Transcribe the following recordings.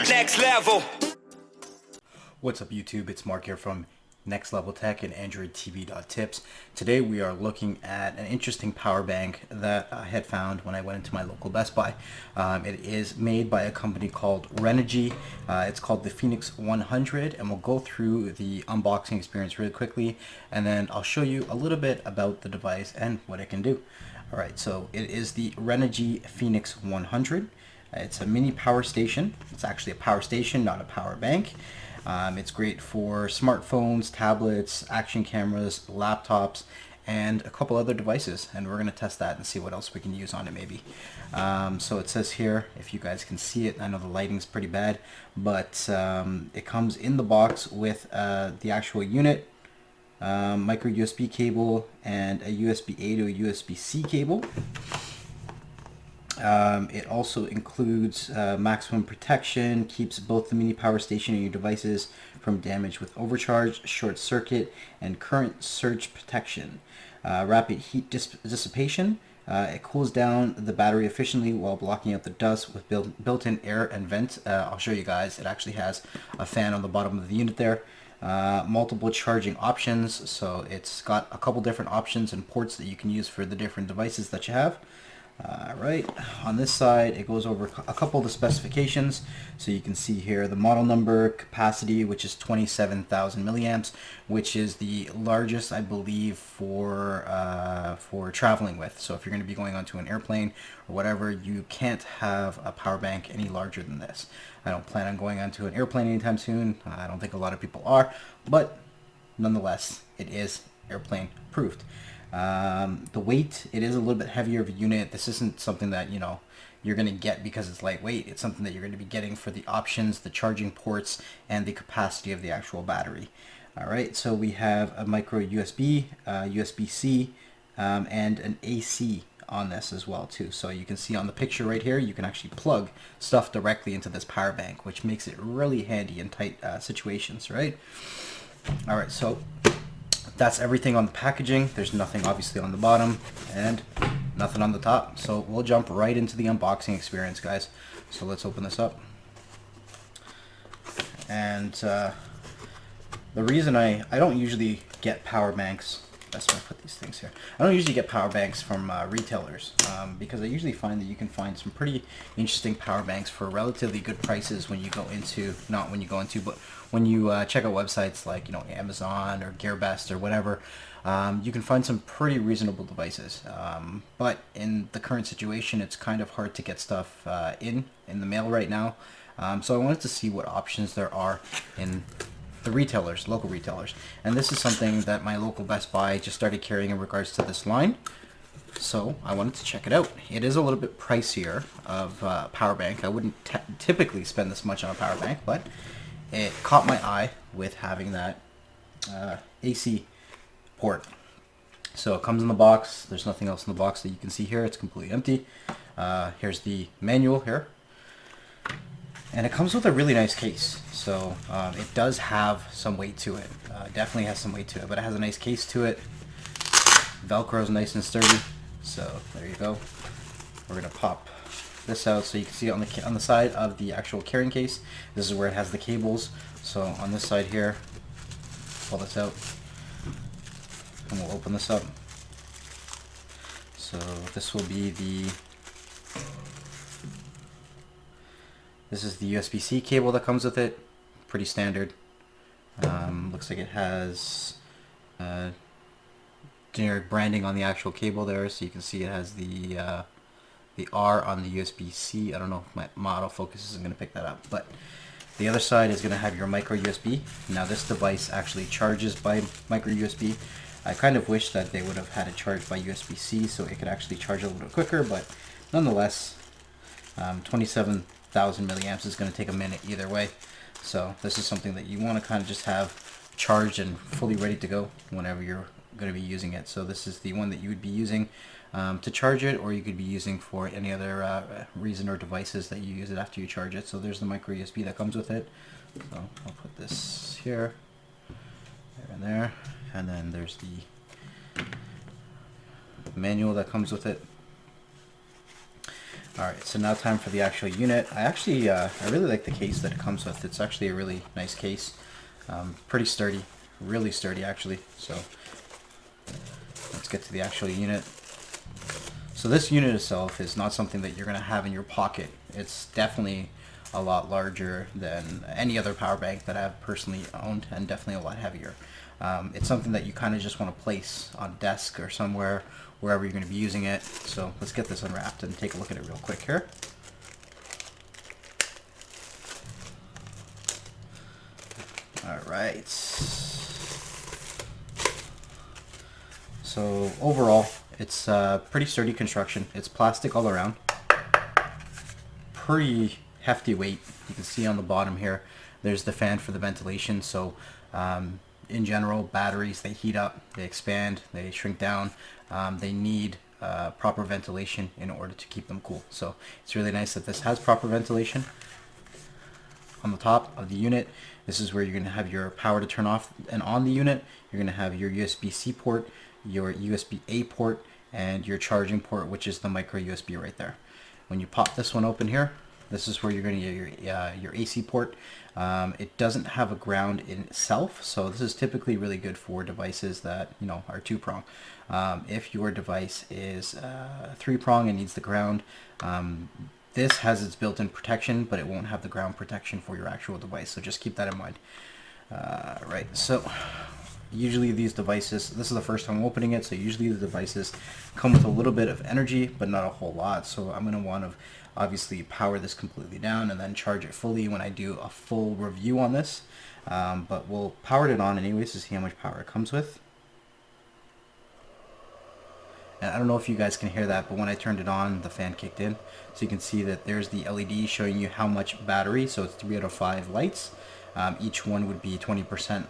Next level. What's up YouTube, it's Mark here from NxtLvLTech and AndroidTV.tips. Today we are looking at an interesting power bank that I had found when I went into my local Best Buy. It is made by a company called Renogy. It's called the Phoenix 100, and we'll go through the unboxing experience really quickly, and then I'll show you a little bit about the device and what it can do. Alright, so it is the Renogy Phoenix 100. It's a mini power station. It's actually a power station, not a power bank. It's great for smartphones, tablets, action cameras, laptops, and a couple other devices. And we're going to test that and see what else we can use on it maybe. So it says here, if you guys can see it, I know the lighting's pretty bad, but it comes in the box with the actual unit, micro USB cable, and a USB-A to a USB-C cable. It also includes maximum protection, keeps both the mini power station and your devices from damage with overcharge, short circuit, and current surge protection. Rapid heat dissipation. It cools down the battery efficiently while blocking out the dust with built-in air and vent. I'll show you guys. It actually has a fan on the bottom of the unit there. Multiple charging options, so it's got a couple different options and ports that you can use for the different devices that you have. Right, on this side it goes over a couple of the specifications, so you can see here the model number, capacity, which is 27,000 milliamps, which is the largest I believe for traveling with. So if you're going to be going onto an airplane or whatever, you can't have a power bank any larger than this. I don't plan on going onto an airplane anytime soon. I don't think a lot of people are, but nonetheless it is airplane proofed. The weight, it is a little bit heavier of a unit. This isn't something that, you know, you're going to get because it's lightweight. It's something that you're going to be getting for the options, the charging ports, and the capacity of the actual battery. Alright, so we have a micro USB, USB-C, and an AC on this as well too. So you can see on the picture right here, you can actually plug stuff directly into this power bank, which makes it really handy in tight situations, right? Alright, so that's everything on the packaging. There's nothing obviously on the bottom and nothing on the top. So we'll jump right into the unboxing experience, guys. So let's open this up. And the reason I don't usually get power banks, that's why I put these things here. I don't usually get power banks from retailers because I usually find that you can find some pretty interesting power banks for relatively good prices when you go into, not when you go into, but when you check out websites like, you know, Amazon or GearBest or whatever. You can find some pretty reasonable devices. But in the current situation, it's kind of hard to get stuff in the mail right now. So I wanted to see what options there are in the retailers, local retailers. And this is something that my local Best Buy just started carrying in regards to this line. So I wanted to check it out. It is a little bit pricier of power bank. I wouldn't typically spend this much on a power bank, but it caught my eye with having that AC port. So it comes in the box. There's nothing else in the box that you can see here. It's completely empty. Here's the manual here. And it comes with a really nice case. So it does have some weight to it. Definitely has some weight to it, but it has a nice case to it. Velcro is nice and sturdy. So there you go. We're going to pop this out so you can see it on the side of the actual carrying case. This is where it has the cables. So on this side here, pull this out, and we'll open this up. So this will be this is the USB-C cable that comes with it. Pretty standard. Looks like it has generic branding on the actual cable there, so you can see it has the R on the USB-C. I don't know if my autofocus isn't going to pick that up, but the other side is going to have your micro USB. Now this device actually charges by micro USB. I kind of wish that they would have had it charged by USB-C so it could actually charge a little bit quicker, but nonetheless, 27,000 milliamps is going to take a minute either way. So this is something that you want to kind of just have charged and fully ready to go whenever you're going to be using it. So this is the one that you would be using to charge it, or you could be using for any other reason or devices that you use it after you charge it. So there's the micro USB that comes with it. So I'll put this here, there and there, and then there's the manual that comes with it. Alright, so now time for the actual unit. I really like the case that it comes with. It's actually a really nice case. Pretty sturdy, really sturdy actually. So let's get to the actual unit. So this unit itself is not something that you're going to have in your pocket. It's definitely a lot larger than any other power bank that I've personally owned, and definitely a lot heavier. It's something that you kind of just want to place on a desk or somewhere, wherever you're going to be using it. So let's get this unwrapped and take a look at it real quick here. Alright. So overall, it's pretty sturdy construction. It's plastic all around. Pretty hefty weight. You can see on the bottom here, there's the fan for the ventilation. So in general, batteries, they heat up, they expand, they shrink down. They need proper ventilation in order to keep them cool. So it's really nice that this has proper ventilation. On the top of the unit, this is where you're going to have your power to turn off and on the unit. You're going to have your USB-C port, your USB-A port, and your charging port, which is the micro USB right there. When you pop this one open here, this is where you're going to get your AC port. It doesn't have a ground in itself, so this is typically really good for devices that are two-prong. If your device is three-prong and needs the ground, this has its built-in protection, but it won't have the ground protection for your actual device, so just keep that in mind. Right, so usually these devices, this is the first time I'm opening it, so usually the devices come with a little bit of energy, but not a whole lot. So I'm going to want to obviously power this completely down and then charge it fully when I do a full review on this. But we'll power it on anyways to see how much power it comes with. And I don't know if you guys can hear that, but when I turned it on, the fan kicked in. So you can see that there's the LED showing you how much battery, so it's 3 out of 5 lights. Each one would be 20%,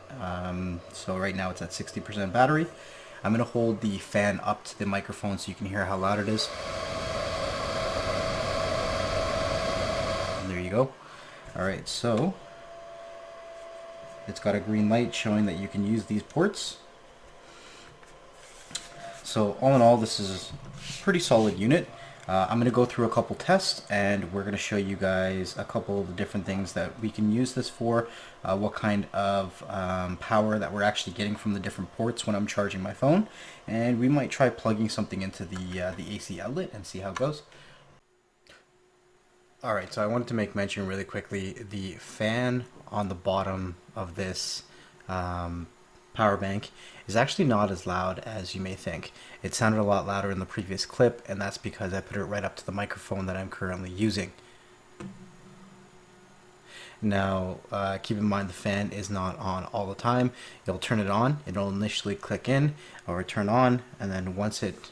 so right now it's at 60% battery. I'm going to hold the fan up to the microphone so you can hear how loud it is. And there you go. Alright, so it's got a green light showing that you can use these ports. So all in all, this is a pretty solid unit. I'm going to go through a couple tests, and we're going to show you guys a couple of the different things that we can use this for, what kind of power that we're actually getting from the different ports when I'm charging my phone, and we might try plugging something into the AC outlet and see how it goes. Alright, so I wanted to make mention really quickly, the fan on the bottom of this power bank is actually not as loud as you may think. It sounded a lot louder in the previous clip, and that's because I put it right up to the microphone that I'm currently using. Now, keep in mind the fan is not on all the time. You'll turn it on, it'll initially click in or turn on, and then once it,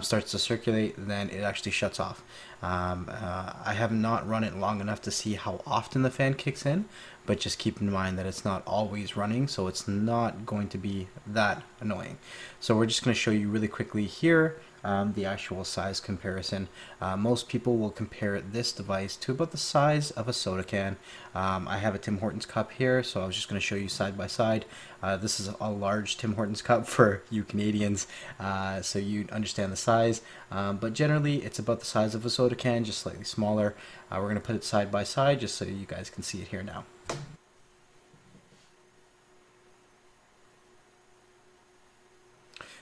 starts to circulate, then it actually shuts off. I have not run it long enough to see how often the fan kicks in, but just keep in mind that it's not always running, so it's not going to be that annoying. So we're just going to show you really quickly here the actual size comparison. Most people will compare this device to about the size of a soda can. I have a Tim Hortons cup here, so I was just going to show you side by side. This is a large Tim Hortons cup for you Canadians, so you understand the size. But generally, it's about the size of a soda can, just slightly smaller. We're going to put it side by side just so you guys can see it here now.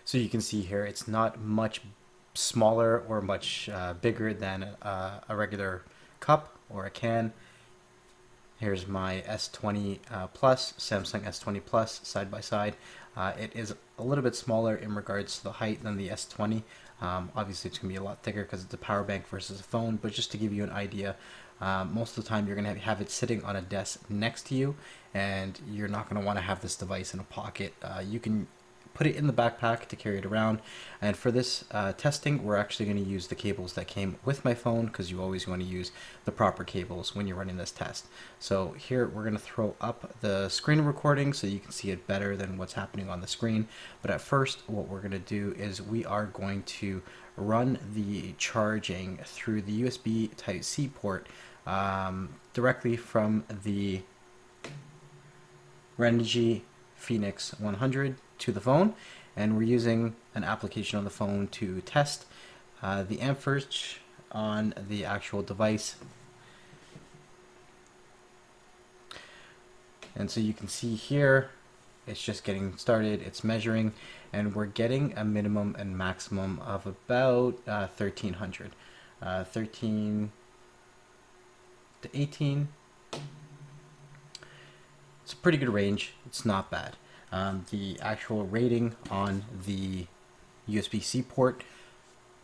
So you can see here, it's not much smaller or much bigger than a regular cup or a can. Here's my S20 Plus, Samsung S20 Plus, side by side. It is a little bit smaller in regards to the height than the S20. Obviously, it's going to be a lot thicker because it's a power bank versus a phone, but just to give you an idea, most of the time you're going to have it sitting on a desk next to you, and you're not going to want to have this device in a pocket. You can put it in the backpack to carry it around, and for this testing, we're actually going to use the cables that came with my phone, because you always want to use the proper cables when you're running this test. So here we're going to throw up the screen recording so you can see it better than what's happening on the screen. But at first, what we're going to do is we are going to run the charging through the USB Type-C port directly from the Renogy Phoenix 100 to the phone, and we're using an application on the phone to test the amperage on the actual device. And so you can see here, it's just getting started, it's measuring, and we're getting a minimum and maximum of about 1300. 13 to 18. It's a pretty good range, it's not bad. The actual rating on the USB-C port,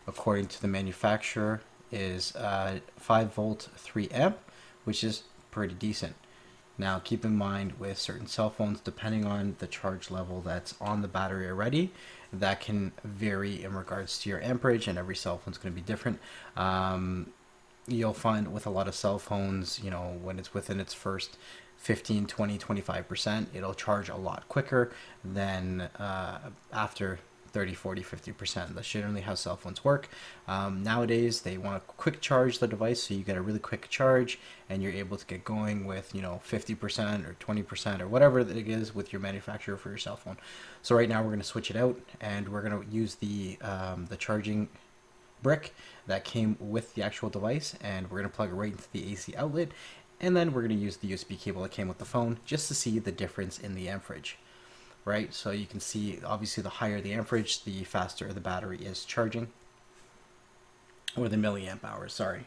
according to the manufacturer, is 5 volt 3 amp, which is pretty decent. Now keep in mind, with certain cell phones, depending on the charge level that's on the battery already, that can vary in regards to your amperage, and every cell phone is going to be different. You'll find with a lot of cell phones, you know, when it's within its first 15, 20, 25%, it'll charge a lot quicker than after 30, 40, 50%. That's generally how cell phones work. Nowadays, they want to quick charge the device, so you get a really quick charge and you're able to get going with, you know, 50% or 20% or whatever it is with your manufacturer for your cell phone. So right now we're going to switch it out, and we're going to use the charging brick that came with the actual device, and we're going to plug it right into the AC outlet, and then we're going to use the USB cable that came with the phone just to see the difference in the amperage. Right, so you can see obviously the higher the amperage, the faster the battery is charging, or the milliamp hours, sorry.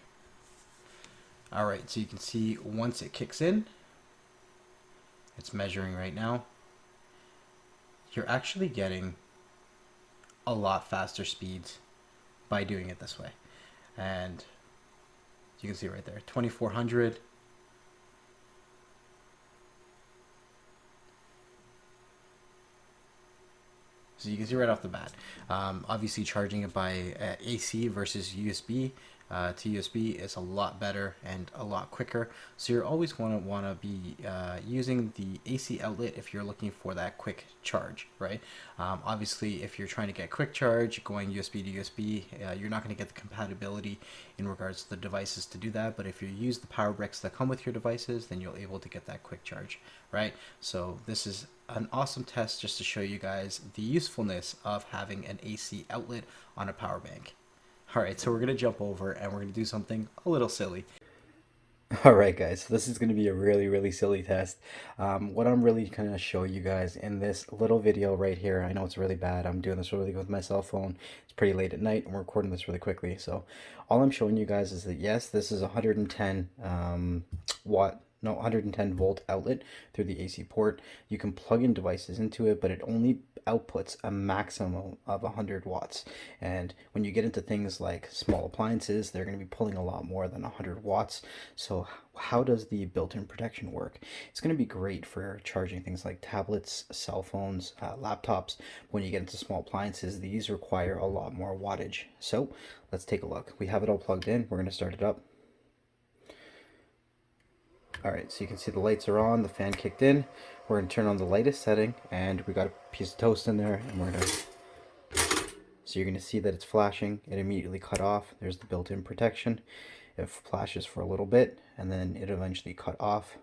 All right, so you can see once it kicks in, it's measuring right now, you're actually getting a lot faster speeds by doing it this way. And you can see right there, 2400. So you can see right off the bat, obviously charging it by AC versus USB to USB is a lot better and a lot quicker. So you're always going to want to be using the AC outlet if you're looking for that quick charge, right? Obviously, if you're trying to get quick charge going USB to USB, you're not going to get the compatibility in regards to the devices to do that. But if you use the power bricks that come with your devices, then you'll be able to get that quick charge, right? So this is an awesome test just to show you guys the usefulness of having an AC outlet on a power bank. All right, so we're gonna jump over and we're gonna do something a little silly. All right, guys, so this is going to be a really silly test. What I'm really going to show you guys in this little video right here, I know it's really bad. I'm doing this really with my cell phone. It's pretty late at night and we're recording this really quickly. So all I'm showing you guys is that, yes, this is 110 110 volt outlet through the AC port. You can plug in devices into it, but it only outputs a maximum of 100 watts. And when you get into things like small appliances, they're going to be pulling a lot more than 100 watts. So how does the built-in protection work? It's going to be great for charging things like tablets, cell phones, laptops. When you get into small appliances, these require a lot more wattage. So let's take a look. We have it all plugged in. We're going to start it up. All right, so you can see the lights are on, the fan kicked in. We're gonna turn on the lightest setting, and we got a piece of toast in there, and we're gonna, so you're gonna see that it's flashing. It immediately cut off. There's the built-in protection. It flashes for a little bit, and then it eventually cut off.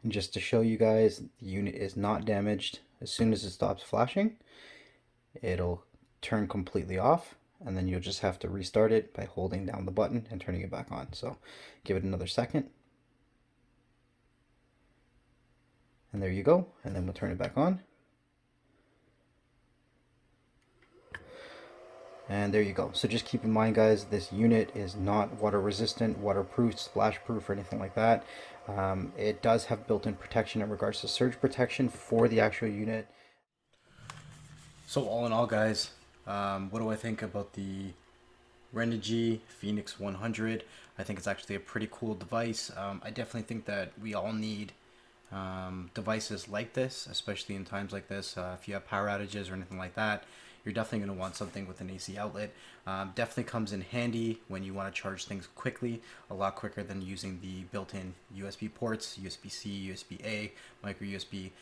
And just to show you guys, the unit is not damaged. As soon as it stops flashing, it'll turn completely off, and then you'll just have to restart it by holding down the button and turning it back on. So give it another second. And there you go. And then we'll turn it back on. And there you go. So just keep in mind, guys, this unit is not water resistant, waterproof, splash proof, or anything like that. It does have built-in protection in regards to surge protection for the actual unit. So all in all, guys, what do I think about the Renogy Phoenix 100? I think it's actually a pretty cool device. I definitely think that we all need devices like this, especially in times like this. If you have power outages or anything like that, you're definitely going to want something with an AC outlet. Definitely comes in handy when you want to charge things quickly, a lot quicker than using the built-in USB ports, USB-C, USB-A, micro USB.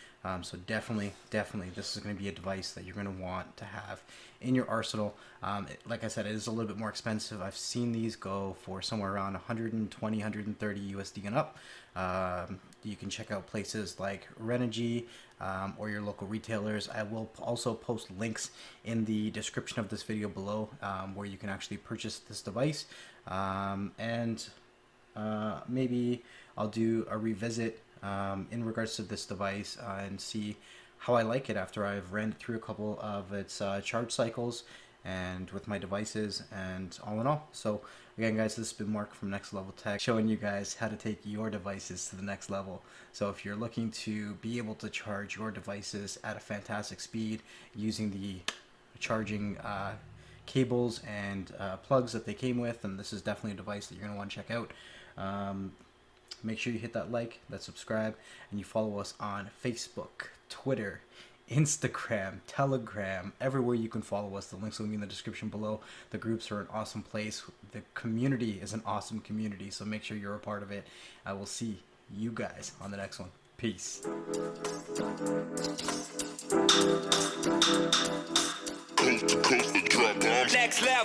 So definitely, this is going to be a device that you're going to want to have in your arsenal. Like I said, it is a little bit more expensive. I've seen these go for somewhere around 120, 130 USD and up. You can check out places like Renogy, or your local retailers. I will also post links in the description of this video below where you can actually purchase this device, and maybe I'll do a revisit in regards to this device and see how I like it after I've ran it through a couple of its charge cycles and with my devices and all in all. So again, guys, this has been Mark from NxtLvLTech showing you guys how to take your devices to the next level. So if you're looking to be able to charge your devices at a fantastic speed using the charging cables and plugs that they came with, and this is definitely a device that you're going to want to check out. Make sure you hit that like, that subscribe, and you follow us on Facebook, Twitter, Instagram, Telegram, everywhere you can follow us. The links will be in the description below. The groups are an awesome place. The community is an awesome community, so make sure you're a part of it. I will see you guys on the next one. Peace. Next level.